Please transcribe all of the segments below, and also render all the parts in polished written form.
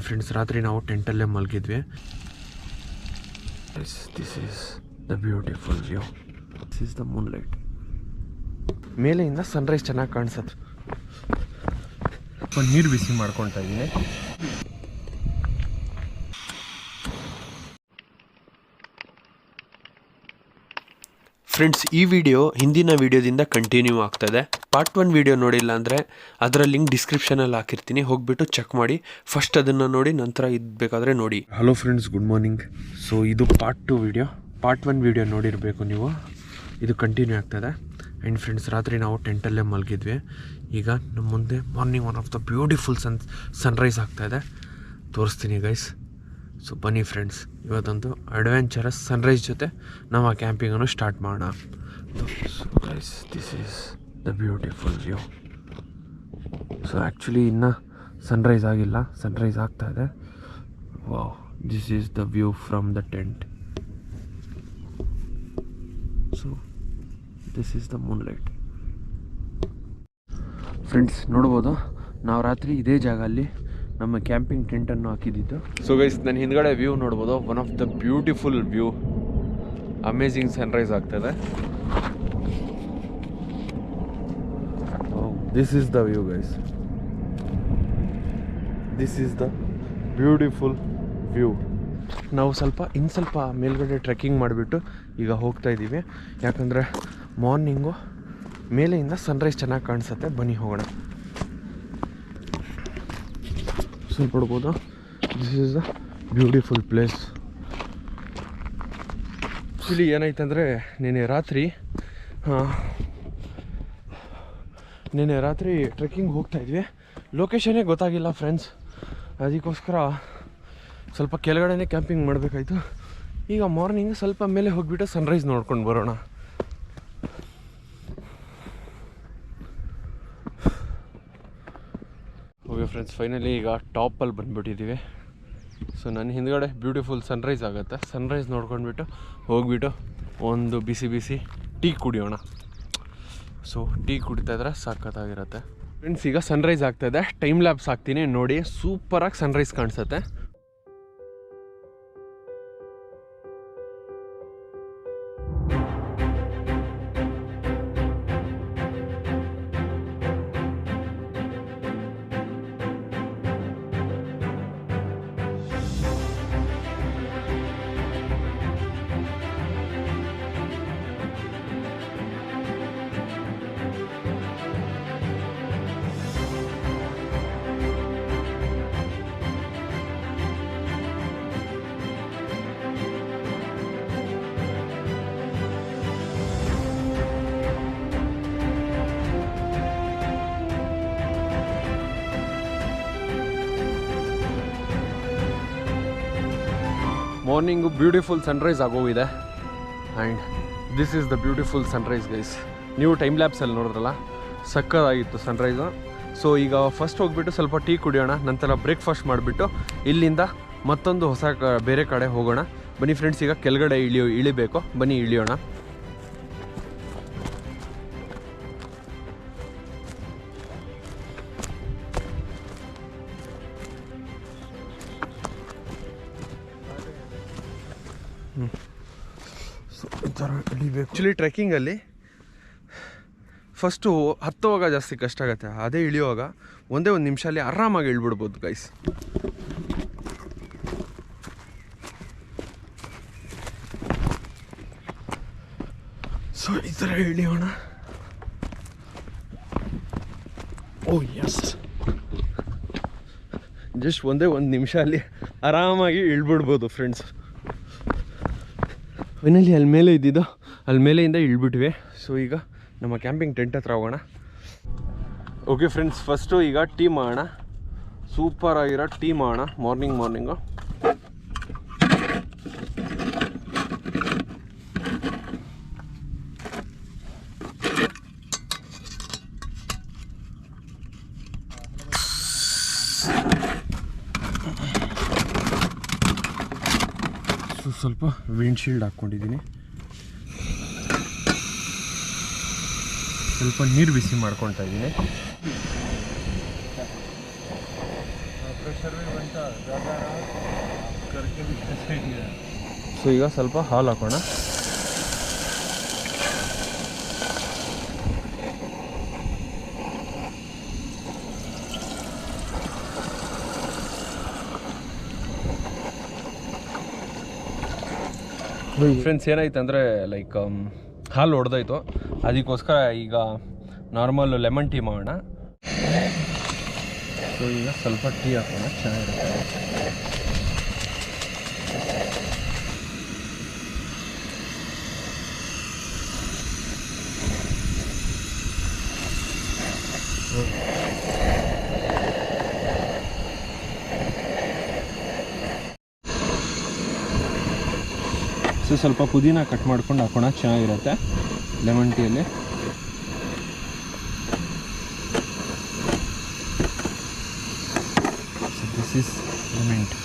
And friends ರಾತ್ರಿ ನಾವು ಟೆಂಟಲ್ಲೇ ಮಲಗಿದ್ವಿ. This is the beautiful view. This is the moonlight. ಮೇಲೆಯಿಂದ ಸನ್ರೈಸ್ ಚೆನ್ನಾಗಿ ಕಾಣಿಸುತ್ತೆ. ನೀರು ಬಿಸಿ ಮಾಡ್ಕೊಳ್ತಾ ಇದ್ದೀನಿ. ಫ್ರೆಂಡ್ಸ್, ಈ ವಿಡಿಯೋ ಹಿಂದಿನ ವಿಡಿಯೋದಿಂದ ಕಂಟಿನ್ಯೂ ಆಗ್ತದೆ. ಪಾರ್ಟ್ 1 ವಿಡಿಯೋ ನೋಡಿಲ್ಲ ಅಂದರೆ ಅದರ ಲಿಂಕ್ ಡಿಸ್ಕ್ರಿಪ್ಷನಲ್ಲಿ ಹಾಕಿರ್ತೀನಿ, ಹೋಗ್ಬಿಟ್ಟು ಚೆಕ್ ಮಾಡಿ. ಫಸ್ಟ್ ಅದನ್ನು ನೋಡಿ, ನಂತರ ಇದು ಬೇಕಾದರೆ ನೋಡಿ. Hello friends, good morning. So ಇದು ಪಾರ್ಟ್ 2 ವಿಡಿಯೋ. ಪಾರ್ಟ್ 1 ವಿಡಿಯೋ ನೋಡಿರಬೇಕು ನೀವು, ಇದು ಕಂಟಿನ್ಯೂ ಆಗ್ತದೆ. ಆ್ಯಂಡ್ ಫ್ರೆಂಡ್ಸ್ ರಾತ್ರಿ ನಾವು ಟೆಂಟಲ್ಲೇ ಮಲಗಿದ್ವಿ. ಈಗ ನಮ್ಮ ಮುಂದೆ morning one of the beautiful Sunrise ಆಗ್ತಾಯಿದೆ, ತೋರಿಸ್ತೀನಿ ಗೈಸ್. ಸೊ ಬನ್ನಿ ಫ್ರೆಂಡ್ಸ್, ಇವತ್ತೊಂದು ಅಡ್ವೆಂಚರಸ್ ಸನ್ರೈಸ್ ಜೊತೆ ನಾವು ಆ ಕ್ಯಾಂಪಿಂಗನ್ನು ಸ್ಟಾರ್ಟ್ ಮಾಡೋಣ. So guys, this is the beautiful view. So actually ಇನ್ನೂ ಸನ್ರೈಸ್ ಆಗಿಲ್ಲ, ಸನ್ರೈಸ್ ಆಗ್ತಾಯಿದೆ. Wow, this is the view from the tent. So this is the moonlight. Friends ನೋಡ್ಬೋದು, ನಾವು ರಾತ್ರಿ ಇದೇ ಜಾಗ ಅಲ್ಲಿ ನಮ್ಮ ಕ್ಯಾಂಪಿಂಗ್ ಟೆಂಟನ್ನು ಹಾಕಿದ್ದಿದ್ದು. ಸೊ ಗೈಸ್, ನನ್ನ ಹಿಂದ್ಗಡೆ ವ್ಯೂ ನೋಡ್ಬೋದು, one of the beautiful view. Amazing sunrise ಆಗ್ತದೆ. This is the view guys. This is the beautiful view. ನಾವು ಸ್ವಲ್ಪ ಮೇಲ್ಗಡೆ ಟ್ರೆಕ್ಕಿಂಗ್ ಮಾಡಿಬಿಟ್ಟು ಈಗ ಹೋಗ್ತಾ ಇದ್ದೀವಿ, ಯಾಕಂದರೆ ಮಾರ್ನಿಂಗು ಮೇಲೆಯಿಂದ ಸನ್ರೈಸ್ ಚೆನ್ನಾಗಿ ಕಾಣಿಸುತ್ತೆ. ಬನ್ನಿ ಹೋಗೋಣ. ಸ್ವಲ್ಪ ನೋಡ್ಬೋದು, this is the beautiful place. Actually ಏನಾಯ್ತಂದರೆ ನಿನ್ನೆ ರಾತ್ರಿ ಟ್ರೆಕ್ಕಿಂಗ್ ಹೋಗ್ತಾಯಿದ್ವಿ, ಲೊಕೇಶನ್ನೇ ಗೊತ್ತಾಗಿಲ್ಲ ಫ್ರೆಂಡ್ಸ್. ಅದಕ್ಕೋಸ್ಕರ ಸ್ವಲ್ಪ ಕೆಳಗಡೆನೇ ಕ್ಯಾಂಪಿಂಗ್ ಮಾಡಬೇಕಾಯ್ತು. ಈಗ ಮಾರ್ನಿಂಗ್ ಸ್ವಲ್ಪ ಮೇಲೆ ಹೋಗಿಬಿಟ್ಟು ಸನ್ರೈಸ್ ನೋಡ್ಕೊಂಡು ಬರೋಣ. ಓಕೆ ಫ್ರೆಂಡ್ಸ್, ಫೈನಲಿ ಈಗ ಟಾಪಲ್ಲಿ ಬಂದುಬಿಟ್ಟಿದ್ದೀವಿ. ಸೊ ನನ್ನ ಹಿಂದ್ಗಡೆ ಬ್ಯೂಟಿಫುಲ್ ಸನ್ರೈಸ್ ಆಗುತ್ತೆ. ಸನ್ರೈಸ್ ನೋಡ್ಕೊಂಡ್ಬಿಟ್ಟು ಹೋಗ್ಬಿಟ್ಟು ಒಂದು ಬಿಸಿ ಟೀ ಕುಡಿಯೋಣ. ಸೊ ಟೀ ಕುಡಿತಾ ಇದ್ರೆ ಸಖತ್ತಾಗಿರುತ್ತೆ. ಫ್ರೆಂಡ್ಸ್, ಈಗ ಸನ್ರೈಸ್ ಆಗ್ತಾಯಿದೆ, ಟೈಮ್ ಲ್ಯಾಬ್ಸ್ ಹಾಕ್ತೀನಿ ನೋಡಿ. ಸೂಪರಾಗಿ ಸನ್ರೈಸ್ ಕಾಣಿಸುತ್ತೆ. ಮಾರ್ನಿಂಗು ಬ್ಯೂಟಿಫುಲ್ ಸನ್ರೈಸ್ ಆಗೋಗಿದೆ. And this is the beautiful Sunrise guys. ನೀವು ಟೈಮ್ ಲ್ಯಾಬ್ಸಲ್ಲಿ ನೋಡಿದ್ರಲ್ಲ, ಸಕ್ಕತ್ತಾಗಿತ್ತು ಸನ್ರೈಸು. ಸೊ ಈಗ ಫಸ್ಟ್ ಹೋಗ್ಬಿಟ್ಟು ಸ್ವಲ್ಪ ಟೀ ಕುಡಿಯೋಣ, ನಂತರ ಬ್ರೇಕ್ಫಾಸ್ಟ್ ಮಾಡಿಬಿಟ್ಟು ಇಲ್ಲಿಂದ ಮತ್ತೊಂದು ಬೇರೆ ಕಡೆ ಹೋಗೋಣ. ಬನ್ನಿ ಫ್ರೆಂಡ್ಸ್, ಈಗ ಕೆಳಗಡೆ ಇಳಿಬೇಕು. ಬನ್ನಿ ಇಳಿಯೋಣ. ಸೊ ಈ ಥರ ಇಳಿಬೇಕು. ಆ್ಯಕ್ಚುಲಿ ಟ್ರೆಕ್ಕಿಂಗಲ್ಲಿ ಫಸ್ಟು ಹತ್ತುವಾಗ ಜಾಸ್ತಿ ಕಷ್ಟ ಆಗುತ್ತೆ, ಅದೇ ಇಳಿಯುವಾಗ ಒಂದೇ ಒಂದು ನಿಮಿಷದಲ್ಲಿ ಆರಾಮಾಗಿ ಇಳ್ಬಿಡ್ಬೋದು ಗೈಸ್. ಸೊ ಈ ಥರ ಇಳಿಯೋಣ. ಓ ಎಸ್, ಜಸ್ಟ್ ಒಂದೇ ಒಂದು ನಿಮಿಷ ಅಲ್ಲಿ ಆರಾಮಾಗಿ ಇಳ್ಬಿಡ್ಬೋದು ಫ್ರೆಂಡ್ಸ್. ಫೈನಲಿ ಅಲ್ಲಿ ಮೇಲೆ ಇದ್ದಿದ್ದು, ಅಲ್ಲಿ ಮೇಲೆಯಿಂದ ಇಳ್ಬಿಟ್ವಿ. ಸೊ ಈಗ ನಮ್ಮ ಕ್ಯಾಂಪಿಂಗ್ ಟೆಂಟ್ ಹತ್ರ ಹೋಗೋಣ. ಓಕೆ ಫ್ರೆಂಡ್ಸ್, ಫಸ್ಟು ಈಗ ಟೀ ಮಾಡೋಣ. ಸೂಪರಾಗಿರೋ ಟೀ ಮಾಡೋಣ ಮಾರ್ನಿಂಗು. ಸ್ವಲ್ಪ ವಿಂಡ್ಶೀಲ್ಡ್ ಹಾಕ್ಕೊಂಡಿದ್ದೀನಿ. ಸ್ವಲ್ಪ ನೀರು ಬಿಸಿ ಮಾಡ್ಕೊತಾ ಇದ್ದೀನಿ. ಸೊ ಈಗ ಸ್ವಲ್ಪ ಹಾಲು ಹಾಕೋಣ. ಫ್ರೆಂಡ್ಸ್ ಏನಾಯ್ತು ಅಂದರೆ ಲೈಕ್ ಹಾಲು ಹೊಡೆದಾಯ್ತು, ಅದಕ್ಕೋಸ್ಕರ ಈಗ ನಾರ್ಮಲ್ ಲೆಮನ್ ಟೀ ಮಾಡೋಣ. ಸೊ ಈಗ ಸ್ವಲ್ಪ ಟೀ ಹಾಕೋಣ, ಚೆನ್ನಾಗಿರುತ್ತೆ. ಸೊ ಸ್ವಲ್ಪ ಪುದೀನ ಕಟ್ ಮಾಡ್ಕೊಂಡು ಹಾಕೋಣ, ಚೆನ್ನಾಗಿರುತ್ತೆ ಲೆಮನ್ ಟೀಯಲ್ಲಿ. This is lemon tea.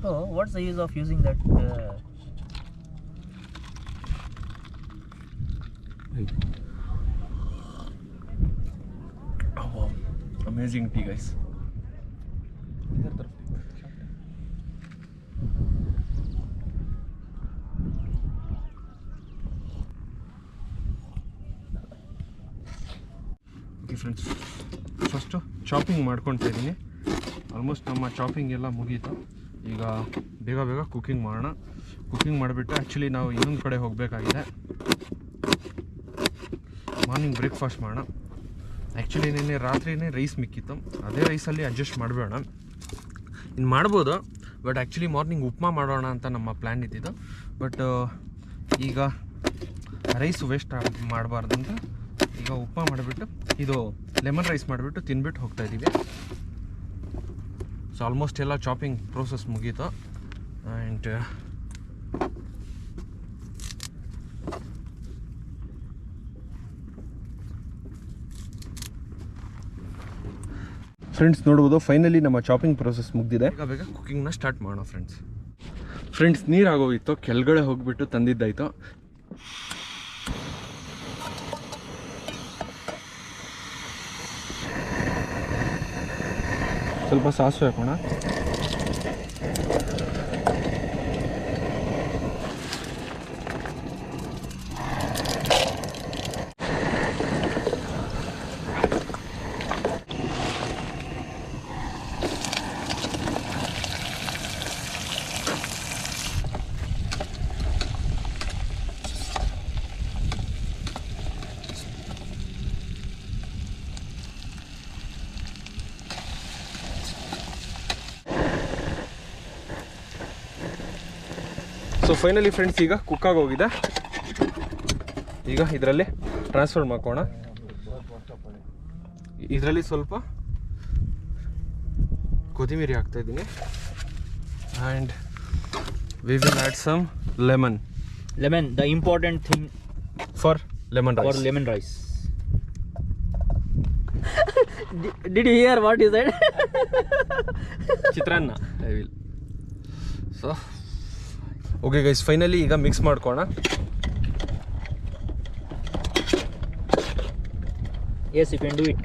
So, what's the use of using that? Oh, wow. Amazing tea, guys. Okay friends, first chopping ಮಾಡ್ಕೊಳ್ತಾ ಇದ್ದೀನಿ. ಆಲ್ಮೋಸ್ಟ್ ನಮ್ಮ ಚಾಪಿಂಗ್ ಎಲ್ಲ ಮುಗೀತು. ಈಗ ಬೇಗ ಬೇಗ ಕುಕ್ಕಿಂಗ್ ಮಾಡೋಣ. ಕುಕ್ಕಿಂಗ್ ಮಾಡಿಬಿಟ್ಟು ಆ್ಯಕ್ಚುಲಿ ನಾವು ಇನ್ನೊಂದು ಕಡೆ ಹೋಗಬೇಕಾಗಿದೆ. ಮಾರ್ನಿಂಗ್ ಬ್ರೇಕ್ಫಾಸ್ಟ್ ಮಾಡೋಣ. ಆ್ಯಕ್ಚುಲಿ ನಿನ್ನೆ ರಾತ್ರಿನೇ ರೈಸ್ ಮಿಕ್ಕಿತ್ತು, ಅದೇ ರೈಸಲ್ಲಿ ಅಡ್ಜಸ್ಟ್ ಮಾಡಬೇಡ, ಇನ್ನು ಮಾಡ್ಬೋದು. ಬಟ್ ಆ್ಯಕ್ಚುಲಿ ಮಾರ್ನಿಂಗ್ ಉಪ್ಮಾ ಮಾಡೋಣ ಅಂತ ನಮ್ಮ ಪ್ಲ್ಯಾನ್ ಇದ್ದಿದ್ದು. ಬಟ್ ಈಗ ರೈಸ್ ವೇಸ್ಟ್ ಮಾಡಬಾರ್ದು ಅಂತ ಈಗ ಉಪ್ಮಾ ಮಾಡಿಬಿಟ್ಟು ಇದು ಲೆಮನ್ ರೈಸ್ ಮಾಡಿಬಿಟ್ಟು ತಿನ್ಬಿಟ್ಟು ಹೋಗ್ತಾಯಿದ್ದೀವಿ. ಸೊ ಆಲ್ಮೋಸ್ಟ್ ಎಲ್ಲ ಚಾಪಿಂಗ್ ಪ್ರೋಸೆಸ್ ಮುಗೀತು. ಆ್ಯಂಡ್ ಫ್ರೆಂಡ್ಸ್ ನೋಡ್ಬೋದು, ಫೈನಲಿ ನಮ್ಮ ಚಾಪಿಂಗ್ ಪ್ರೋಸೆಸ್ ಮುಗಿದಿದೆ. ಈಗ ಬೇಗ ಕುಕ್ಕಿಂಗ್ನ ಸ್ಟಾರ್ಟ್ ಮಾಡೋಣ ಫ್ರೆಂಡ್ಸ್. ನೀರಾಗೋಗಿತ್ತು, ಕೆಳಗಡೆ ಹೋಗಿಬಿಟ್ಟು ತಂದಿದ್ದಾಯಿತು. ಸ್ವಲ್ಪ ಸಾಸಿವೆ ಹಾಕೋಣ. ಸೊ ಫೈನಲಿ ಫ್ರೆಂಡ್ಸ್ ಈಗ ಕುಕ್ಕಾಗಿ ಹೋಗಿದೆ. ಈಗ ಇದರಲ್ಲಿ ಟ್ರಾನ್ಸ್ಫರ್ ಮಾಡ್ಕೋಣ. ಇದರಲ್ಲಿ ಸ್ವಲ್ಪ ಕೊತ್ತಂಬರಿ ಹಾಕ್ತಾ ಇದ್ದೀನಿ. And we will add some lemon. The important thing for lemon rice. For lemon rice. Did you hear what he said? Chitranna. I will. So okay guys, finally ಈಗ ಮಿಕ್ಸ್ ಮಾಡ್ಕೋಣ. Yes, you can do it.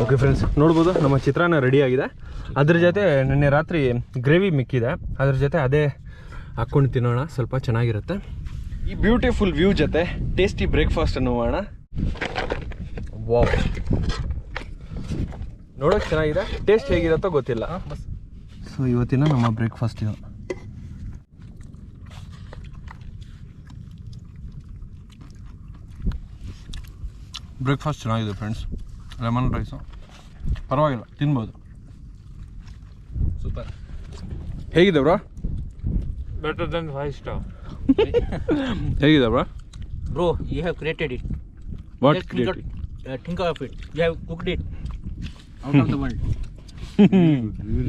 Okay friends, ನೋಡ್ಬೋದು ನಮ್ಮ ಚಿತ್ರಾನ್ನ ready ಆಗಿದೆ. ಅದ್ರ ಜೊತೆ ನಿನ್ನೆ ರಾತ್ರಿ gravy ಮಿಕ್ಕಿದೆ, ಅದ್ರ ಜೊತೆ ಅದೇ ಹಾಕ್ಕೊಂಡು ತಿನ್ನೋಣ, ಸ್ವಲ್ಪ ಚೆನ್ನಾಗಿರುತ್ತೆ. ಈ ಬ್ಯೂಟಿಫುಲ್ ವ್ಯೂ ಜೊತೆ ಟೇಸ್ಟಿ ಬ್ರೇಕ್ಫಾಸ್ಟ್ ಅನ್ನು ಮಾಡೋಣ. ವಾವ್, ನೋಡೋಕೆ ಚೆನ್ನಾಗಿದೆ, ಟೇಸ್ಟ್ ಹೇಗಿರುತ್ತೋ ಗೊತ್ತಿಲ್ಲ. ಸೊ ಇವತ್ತಿನ ನಮ್ಮ ಬ್ರೇಕ್ಫಾಸ್ಟ್ ಇದು. ಬ್ರೇಕ್ಫಾಸ್ಟ್ ಚೆನ್ನಾಗಿದೆ ಫ್ರೆಂಡ್ಸ್. ಲೆಮನ್ ರೈಸು ಪರವಾಗಿಲ್ಲ, ತಿನ್ಬೋದು. ಸೂಪರ್. ಹೇಗಿದೆ ಬ್ರೋ? Better than 5 star. ಹೇಗಿದೆ bro? Bro, you have created it. What Just creative? think of it. You have cooked it out of the world.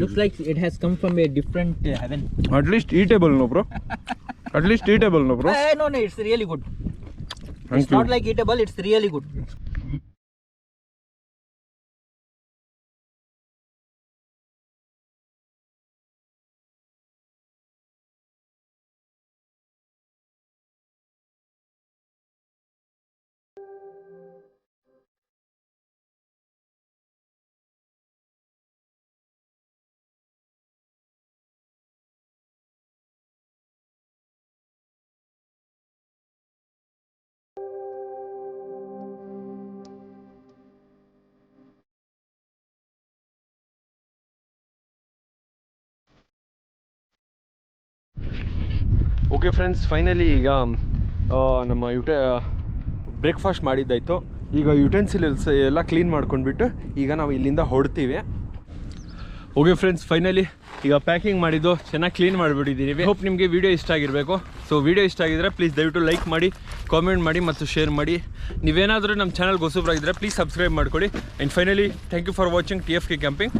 Looks like it has come from a different heaven. At least eatable no bro? At least eatable no bro? No, it's really good. Thank It's you. not like eatable, it's really good. Okay friends, finally ಈಗ ನಮ್ಮ breakfast ಮಾಡಿದ್ದಾಯಿತು. ಈಗ utensils ಎಲ್ಲ clean ಮಾಡ್ಕೊಂಡ್ಬಿಟ್ಟು ಈಗ ನಾವು ಇಲ್ಲಿಂದ ಹೊಡ್ತೀವಿ. Okay friends, finally ಈಗ packing ಮಾಡಿದ್ದು ಚೆನ್ನಾಗಿ ಕ್ಲೀನ್ ಮಾಡಿಬಿಟ್ಟಿದ್ದೀವಿ. ಹೋಪ್ ನಿಮಗೆ ವಿಡಿಯೋ ಇಷ್ಟ ಆಗಿರಬೇಕು. ಸೊ ವಿಡಿಯೋ ಇಷ್ಟ ಆಗಿದ್ರೆ ಪ್ಲೀಸ್ ದಯವಿಟ್ಟು ಲೈಕ್ ಮಾಡಿ, ಕಾಮೆಂಟ್ ಮಾಡಿ ಮತ್ತು ಶೇರ್ ಮಾಡಿ. ನೀವೇನಾದರೂ ನಮ್ಮ ಚಾನಲ್ಗೆ ಹೊಸಬರಾಗಿದ್ದರೆ ಪ್ಲೀಸ್ ಸಬ್ಸ್ಕ್ರೈಬ್ ಮಾಡ್ಕೊಳ್ಳಿ. And finally thank you for watching TFK camping.